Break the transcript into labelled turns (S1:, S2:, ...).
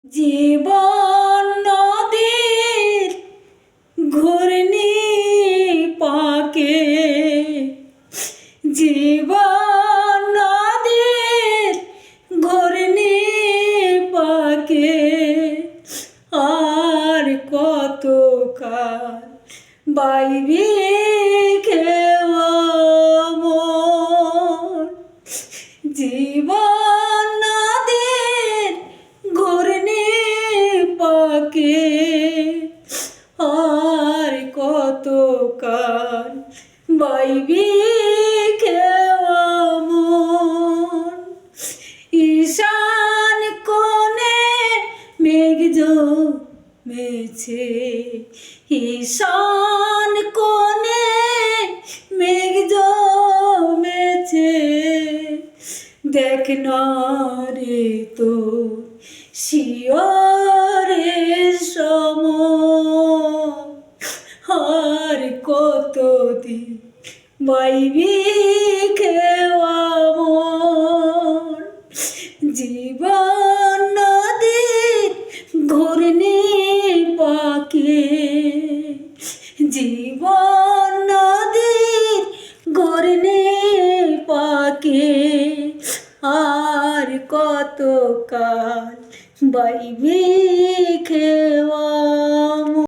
S1: জীবন নদীর ঘূর্ণি পাকে, জীবন নদীর ঘূর্ণি পাকে, আর কত কাল বাইবি খেওয়া মন। জীবন নদীর ঘূর্ণি পাকে, আর কত কাল বাইবি খেওয়া মন। ঈশান কোণে মেঘ জমেছে, ঈশান কোণে মেঘ জমেছে, দেখ না রে তোর শিয়রের সময়, আর কতদিন বাইবি খেওয়া মন। জীবন নদীর ঘূর্ণি পাকে, জীবন নদীর ঘূর্ণি পাকে, আর কত কাল বাইবি